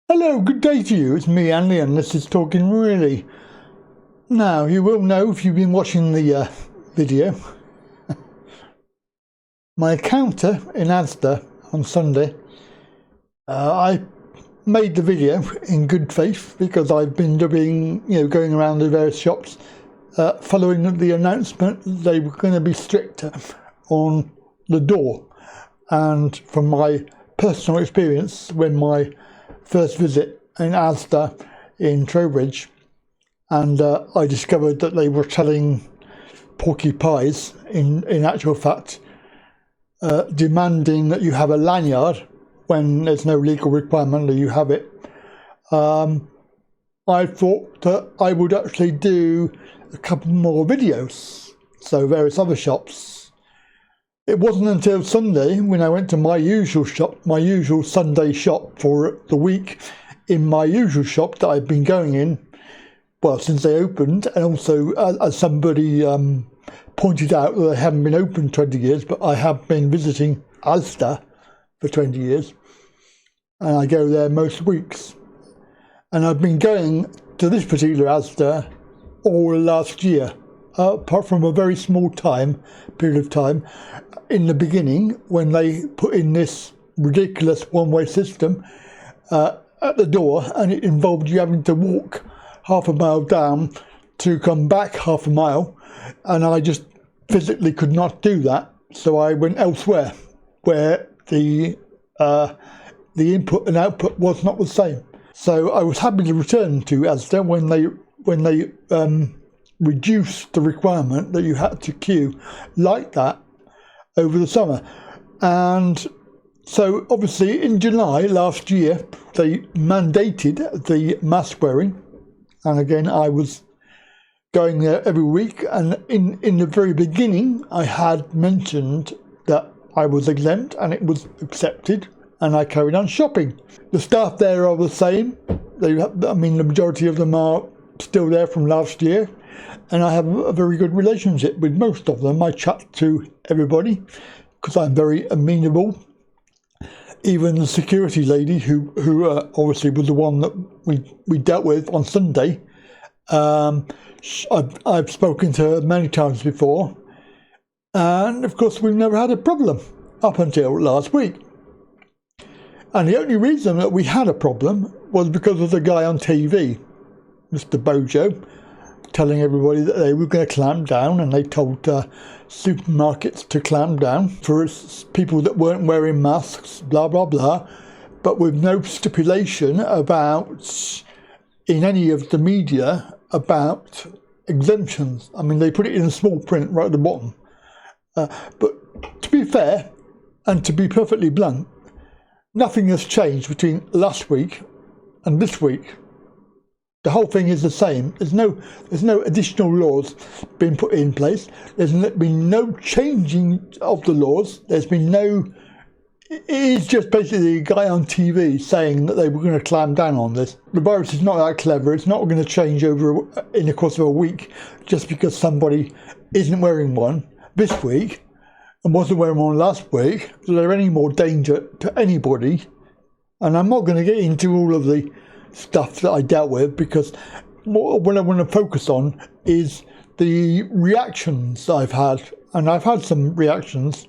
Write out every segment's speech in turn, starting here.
Hello, good day to you. It's me, Andy, and this is Talking Really. Now, you will know if you've been watching the video, my encounter in ASDA on Sunday, I made the video in good faith because I've been going around the various shops following the announcement they were going to be stricter on the door. And from my personal experience, when my first visit in ASDA in Trowbridge, and I discovered that they were selling porky pies, in actual fact, demanding that you have a lanyard when there's no legal requirement that you have it. I thought that I would actually do a couple more videos, so various other shops. It wasn't until Sunday when I went to my usual shop, my usual Sunday shop for the week, in my usual shop that I've been going in, well, since they opened, and also as somebody pointed out that they haven't been open 20 years, but I have been visiting ASDA for 20 years, and I go there most weeks. And I've been going to this particular ASDA all last year, apart from a very small period of time, in the beginning when they put in this ridiculous one-way system at the door, and it involved you having to walk half a mile down to come back half a mile, and I just physically could not do that, so I went elsewhere where the input and output was not the same. So I was happy to return to ASDA when they reduced the requirement that you had to queue like that over the summer. And so obviously in July last year they mandated the mask wearing, and again I was going there every week, and in the very beginning I had mentioned that I was exempt and it was accepted, and I carried on shopping. The staff there are the same. The majority of them are still there from last year, and I have a very good relationship with most of them. I chat to everybody because I'm very amenable. Even the security lady, who obviously was the one that we dealt with on Sunday, I've spoken to her many times before, and of course we've never had a problem up until last week. And the only reason that we had a problem was because of the guy on TV, Mr. Bojo, telling everybody that they were going to clamp down, and they told supermarkets to clamp down for people that weren't wearing masks, blah, blah, blah, but with no stipulation about, in any of the media, about exemptions. I mean, they put it in small print right at the bottom. But to be fair, and to be perfectly blunt, nothing has changed between last week and this week. The whole thing is the same. There's no additional laws being put in place. There's been no changing of the laws. There's been no. It is just basically a guy on TV saying that they were going to clamp down on this. The virus is not that clever. It's not going to change in the course of a week just because somebody isn't wearing one this week and wasn't wearing one last week. So they're any more danger to anybody. And I'm not going to get into all of the stuff that I dealt with, because what I want to focus on is the reactions I've had, and I've had some reactions.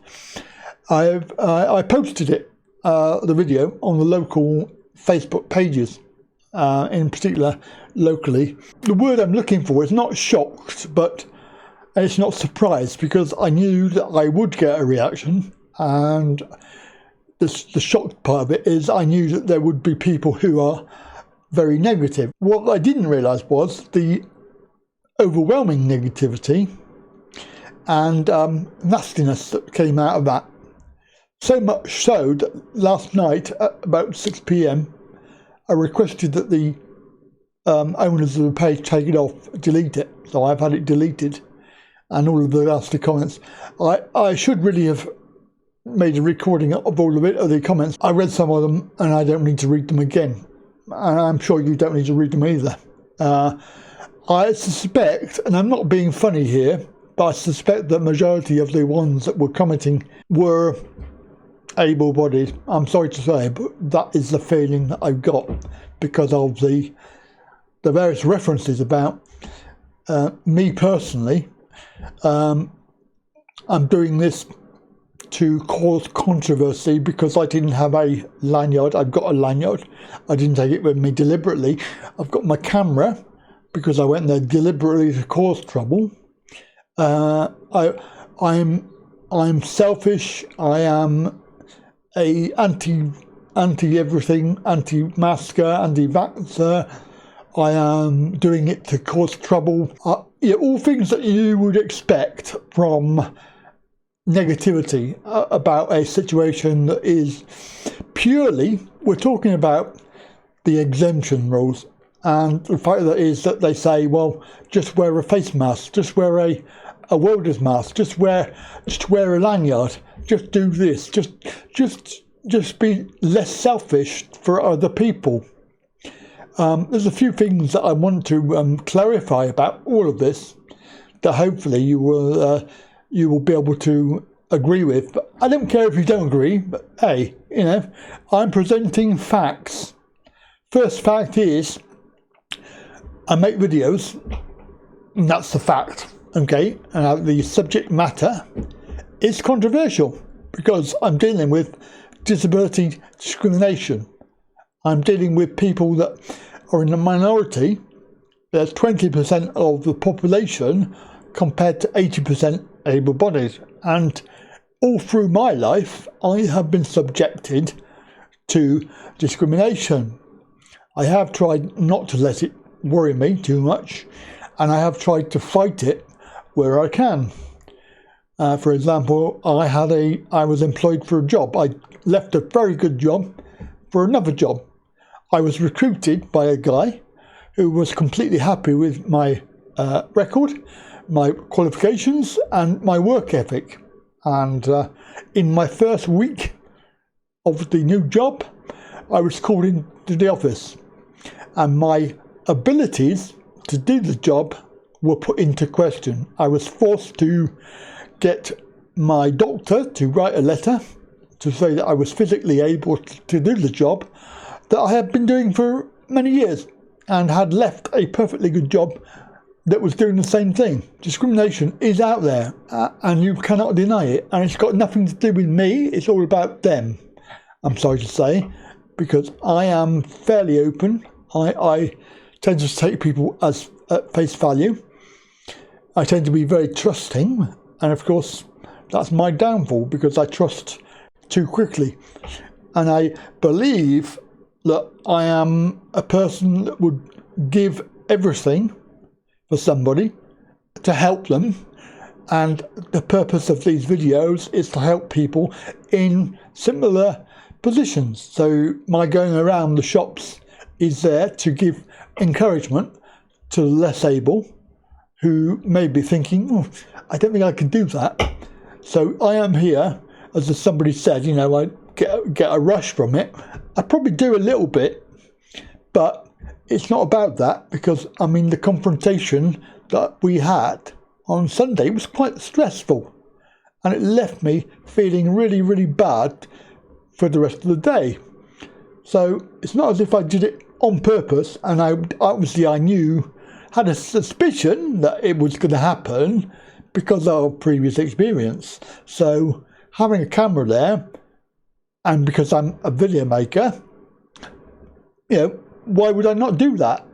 I posted it, the video, on the local Facebook pages, in particular locally. The word I'm looking for is not shocked, but it's not surprised, because I knew that I would get a reaction, and the shocked part of it is I knew that there would be people who are very negative. What I didn't realise was the overwhelming negativity and nastiness that came out of that. So much so that last night at about 6 p.m. I requested that the owners of the page take it off, delete it. So I've had it deleted, and all of the nasty comments. I should really have made a recording of all of it, of the comments. I read some of them, and I don't need to read them again. And I'm sure you don't need to read them either. I suspect, and I'm not being funny here, but I suspect the majority of the ones that were commenting were able-bodied. I'm sorry to say, but that is the feeling that I've got because of the various references about me personally. I'm doing this to cause controversy because I didn't have a lanyard. I've got a lanyard. I didn't take it with me deliberately. I've got my camera because I went there deliberately to cause trouble. I'm selfish. I am a anti everything, anti-masker, anti-vaxxer. I am doing it to cause trouble. All things that you would expect from negativity about a situation that is purely, we're talking about the exemption rules, and the fact that is that they say, well, just wear a face mask, just wear a welder's mask, just wear a lanyard, just do this, just be less selfish for other people. There's a few things that I want to clarify about all of this that hopefully you will be able to agree with. But I don't care if you don't agree, but hey, I'm presenting facts. First fact is I make videos, and that's the fact, okay? And the subject matter is controversial because I'm dealing with disability discrimination. I'm dealing with people that are in the minority. There's 20% of the population compared to 80% able-bodied. And all through my life, I have been subjected to discrimination. I have tried not to let it worry me too much, and I have tried to fight it where I can. For example, I was employed for a job. I left a very good job for another job. I was recruited by a guy who was completely happy with my record, my qualifications, and my work ethic. And in my first week of the new job, I was called into the office, and my abilities to do the job were put into question. I was forced to get my doctor to write a letter to say that I was physically able to do the job that I had been doing for many years and had left a perfectly good job that was doing the same thing. Discrimination is out there and you cannot deny it, and it's got nothing to do with me, it's all about them, I'm sorry to say, because I am fairly open. I tend to take people as at face value. I tend to be very trusting, and of course that's my downfall because I trust too quickly, and I believe that I am a person that would give everything for somebody to help them, and the purpose of these videos is to help people in similar positions. So my going around the shops is there to give encouragement to the less able who may be thinking, oh, I don't think I can do that. So I am here, as somebody said, I get a rush from it. I probably do a little bit, but it's not about that, because the confrontation that we had on Sunday was quite stressful, and it left me feeling really, really bad for the rest of the day. So it's not as if I did it on purpose, and I had a suspicion that it was going to happen because of previous experience. So having a camera there, and because I'm a video maker, why would I not do that?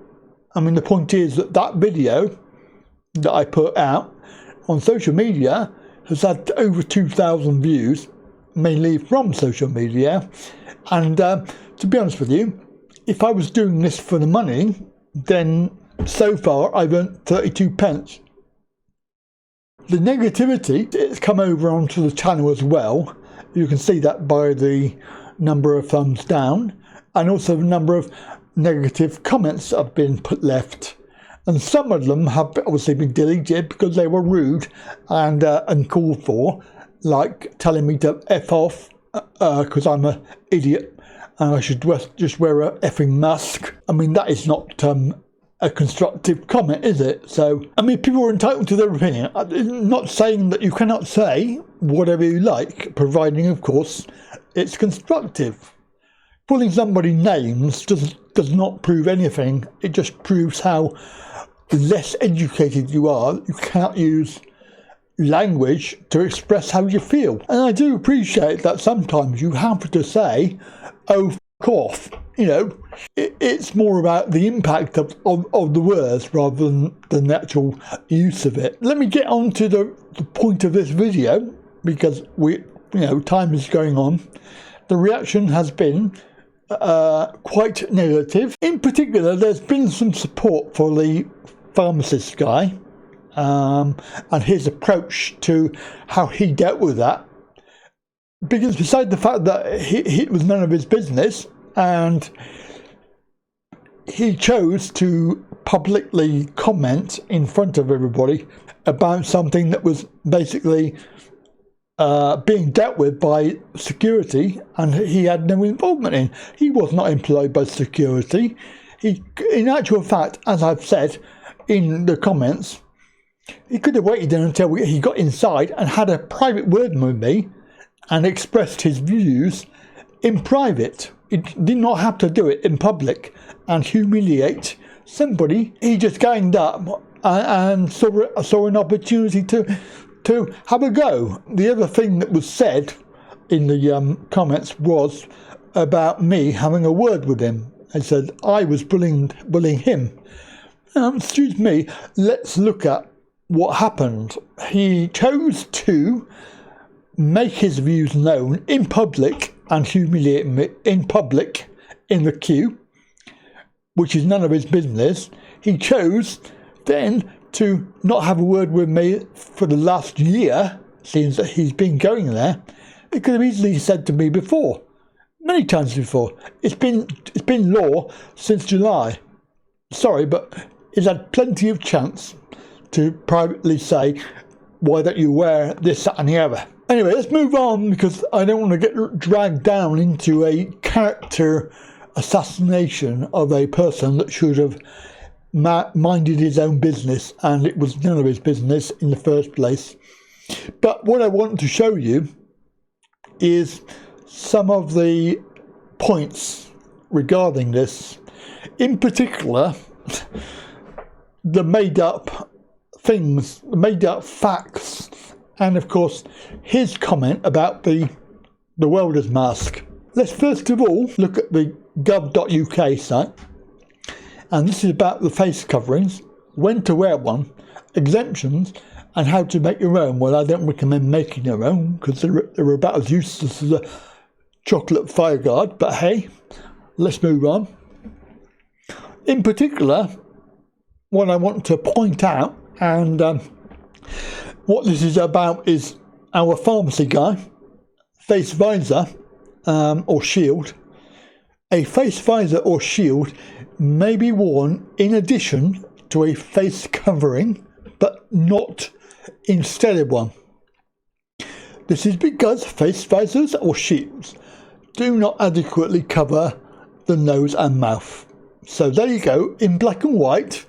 The point is that video that I put out on social media has had over 2,000 views, mainly from social media. And to be honest with you, if I was doing this for the money, then so far I've earned 32 pence. The negativity, it's come over onto the channel as well. You can see that by the number of thumbs down, and also the number of negative comments that have been left. And some of them have obviously been deleted because they were rude and uncalled for, like telling me to F off because I'm an idiot and I should just wear a effing mask. That is not a constructive comment, is it? So, people are entitled to their opinion. I'm not saying that you cannot say whatever you like, providing, of course, it's constructive. Calling somebody names does not prove anything. It just proves how less educated you are. You cannot use language to express how you feel. And I do appreciate that sometimes you have to say, oh, f*** off. You know, it's more about the impact of the words rather than the actual use of it. Let me get on to the point of this video, because time is going on. The reaction has been quite negative. In particular, there's been some support for the pharmacist guy and his approach to how he dealt with that. Because beside the fact that it was none of his business, and he chose to publicly comment in front of everybody about something that was basically being dealt with by security, and he had no involvement in. He was not employed by security. In actual fact, as I've said in the comments, he could have waited until he got inside and had a private word with me and expressed his views in private. He did not have to do it in public and humiliate somebody. He just ganged up and saw an opportunity to have a go. The other thing that was said in the comments was about me having a word with him. I said I was bullying him. Excuse me, let's look at what happened. He chose to make his views known in public and humiliate me in public in the queue, which is none of his business. He chose then to not have a word with me for the last year, since that he's been going there. He could have easily said to me before, many times before, it's been law since July. Sorry, but he's had plenty of chance to privately say, why don't you wear this, that and the other. Anyway, let's move on, because I don't want to get dragged down into a character assassination of a person that should have minded his own business, and it was none of his business in the first place. But what I want to show you is some of the points regarding this. In particular, the made up things, the made up facts, and of course his comment about the welder's mask. Let's first of all look at the gov.uk site, and this is about the face coverings, when to wear one, exemptions, and how to make your own. Well, I don't recommend making your own, because they're about as useless as a chocolate fire guard, but hey, let's move on. In particular, what I want to point out, and what this is about, is our pharmacy guy, face visor or shield. A face visor or shield may be worn in addition to a face covering, but not instead of one. This is because face visors or shields do not adequately cover the nose and mouth. So there you go, in black and white,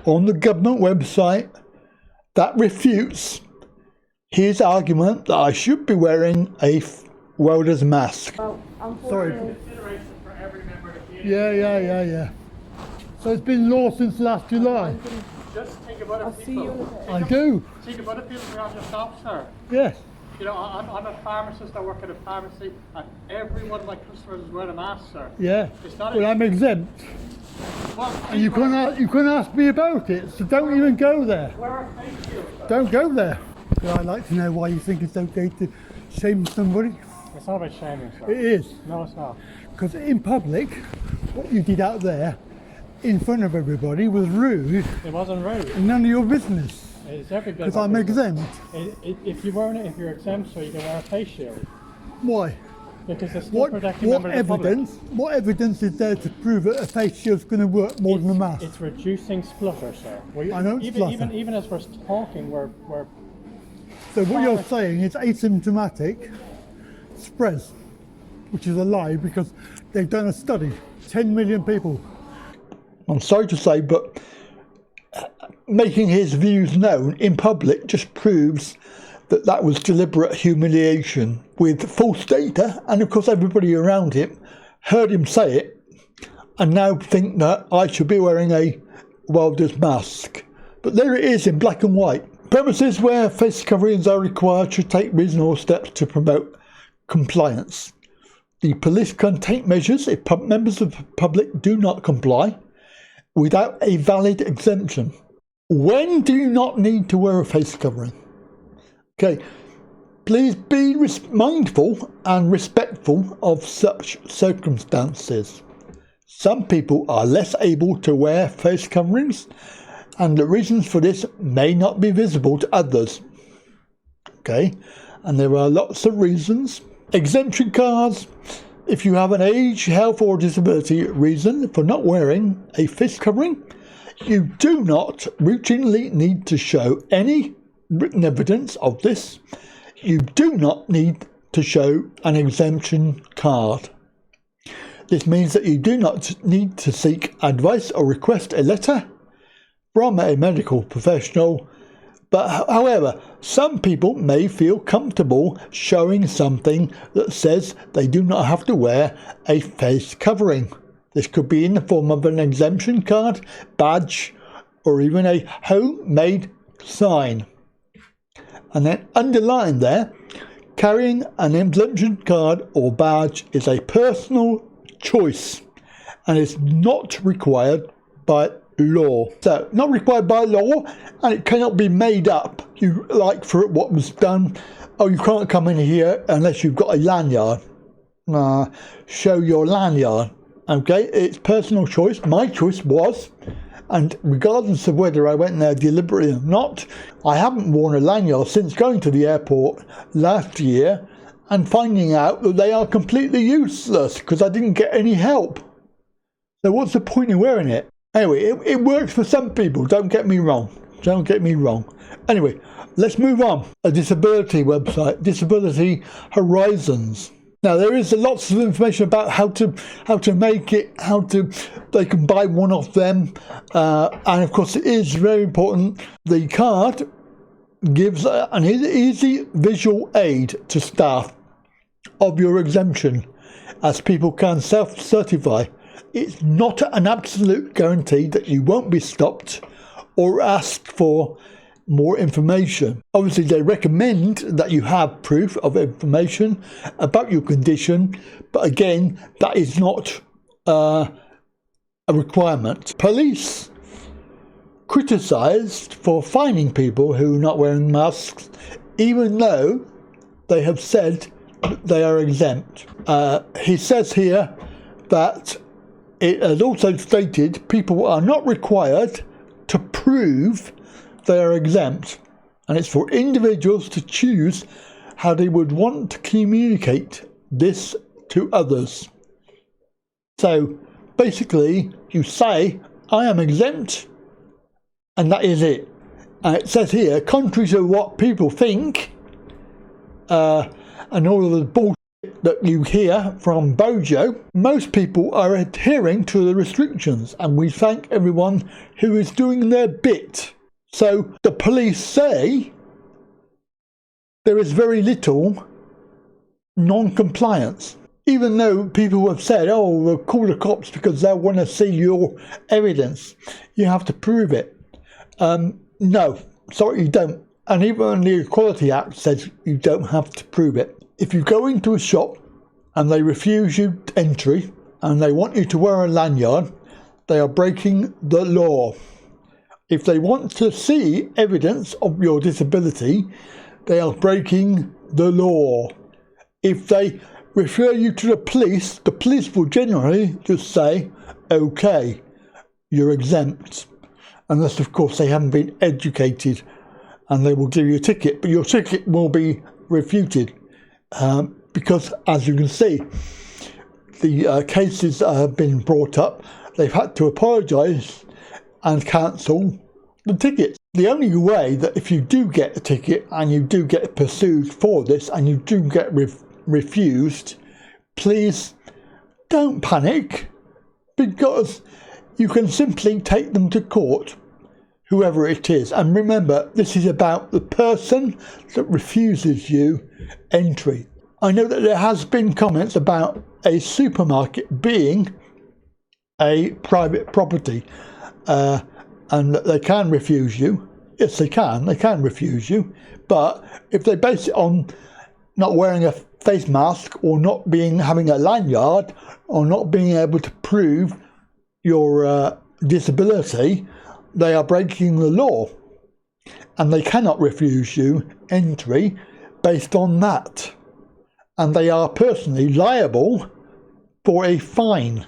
on the government website, that refutes his argument that I should be wearing a welder's mask. Well, sorry. For every member of the Yeah. So it's been law since last July. Just think about it, people. I do. Think about it, people around yourself, sir. Yes. You know, I'm a pharmacist, I work at a pharmacy, and every one of my customers is wearing a mask, sir. Yeah. It's not well, I'm exempt. Well, And you couldn't ask me about it, so don't even go there. wear a face shield, sir. Don't go there. I'd like to know why you think it's okay to shame somebody. It's not about shaming, sir. It is. No, it's not. Because in public, what you did out there, in front of everybody, was rude It wasn't rude. and none of your business. It's every bit Because of I'm business. exempt. If you're exempt, so you can wear a face shield. Why? Because it's still protecting What members of the public. evidence? What evidence is there to prove that a face shield's going to work more than a mask? It's reducing splutter, sir. I don't splutter. Even as we're talking, we're So what you're saying is asymptomatic spreads, which is a lie, because they've done a study, 10 million people. I'm sorry to say, but making his views known in public just proves that that was deliberate humiliation with false data, and of course everybody around him heard him say it and now think that I should be wearing a welder's mask. But there it is in black and white. Premises where face coverings are required should take reasonable steps to promote compliance. The police can take measures if members of the public do not comply without a valid exemption. When do you not need to wear a face covering? Okay, please be mindful and respectful of such circumstances. Some people are less able to wear face coverings, and the reasons for this may not be visible to others. Okay, and there are lots of reasons. Exemption cards. If you have an age, health or disability reason for not wearing a face covering, you do not routinely need to show any written evidence of this. You do not need to show an exemption card. This means that you do not need to seek advice or request a letter from a medical professional, but however, some people may feel comfortable showing something that says they do not have to wear a face covering. This could be in the form of an exemption card, badge, or even a homemade sign. And then underlined there, carrying an exemption card or badge is a personal choice and is not required by law. So, not required by law, and it cannot be made up. You like for what was done. Oh, you can't come in here unless you've got a lanyard. Show your lanyard. Okay, it's personal choice. My choice was, and regardless of whether I went there deliberately or not, I haven't worn a lanyard since going to the airport last year and finding out that they are completely useless because I didn't get any help. So what's the point of wearing it? Anyway, it works for some people, don't get me wrong. Don't get me wrong. Anyway, let's move on. A disability website, Disability Horizons. Now there is lots of information about how to make it, they can buy one of them, and of course it is very important. The card gives an easy visual aid to staff of your exemption, as people can self-certify. It's not an absolute guarantee that you won't be stopped or asked for more information. Obviously, they recommend that you have proof of information about your condition, but again, that is not a requirement. Police criticised for fining people who are not wearing masks, even though they have said they are exempt. He says here that it has also stated people are not required to prove they are exempt, and it's for individuals to choose how they would want to communicate this to others. So basically, you say, I am exempt, and that is it. And it says here, contrary to what people think, and all of the bullshit that you hear from Bojo, most people are adhering to the restrictions, and we thank everyone who is doing their bit. So the police say there is very little non-compliance, even though people have said, oh, we'll call the cops because they'll want to see your evidence. You have to prove it. No, sorry, you don't. And even the Equality Act says you don't have to prove it. If you go into a shop and they refuse you entry and they want you to wear a lanyard, they are breaking the law. If they want to see evidence of your disability, they are breaking the law. If they refer you to the police will generally just say, okay, you're exempt. Unless, of course, they haven't been educated, and they will give you a ticket, but your ticket will be refuted. Because, as you can see, the cases that have been brought up, they've had to apologise and cancel the tickets. The only way that if you do get a ticket and you do get pursued for this and you do get refused, please don't panic, because you can simply take them to court. whoever it is. And remember, this is about the person that refuses you entry. I know that there has been comments about a supermarket being a private property and that they can refuse you. Yes, they can refuse you, but if they base it on not wearing a face mask or not having a lanyard or not being able to prove your disability, they are breaking the law and they cannot refuse you entry based on that, and they are personally liable for a fine.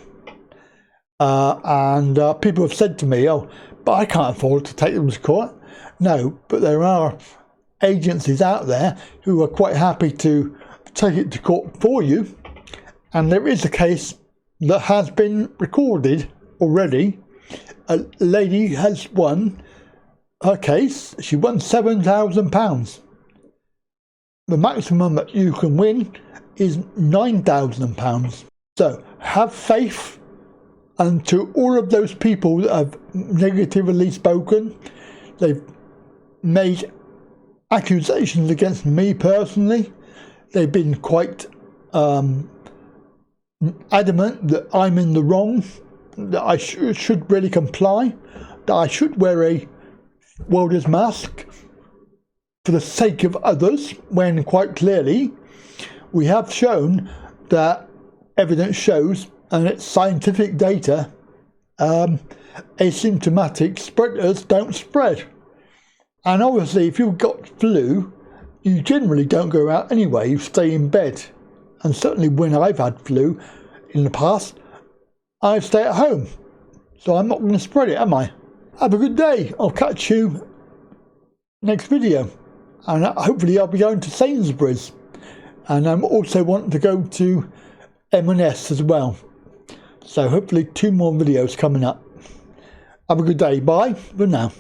And people have said to me, oh, but I can't afford to take them to court. No, but there are agencies out there who are quite happy to take it to court for you, and there is a case that has been recorded already. A lady has won her case. She won £7,000. The maximum that you can win is £9,000. So have faith. And to all of those people that have negatively spoken, they've made accusations against me personally. They've been quite adamant that I'm in the wrong, that I should really comply, that I should wear a welder's mask for the sake of others, when quite clearly we have shown that evidence shows, and it's scientific data, asymptomatic spreaders don't spread. And obviously if you've got flu, you generally don't go out anyway, you stay in bed. And certainly when I've had flu in the past, I stay at home. So I'm not going to spread it, am I? Have a good day. I'll catch you next video. And hopefully I'll be going to Sainsbury's. And I also want to go to M&S as well. So hopefully 2 more videos coming up. Have a good day. Bye for now.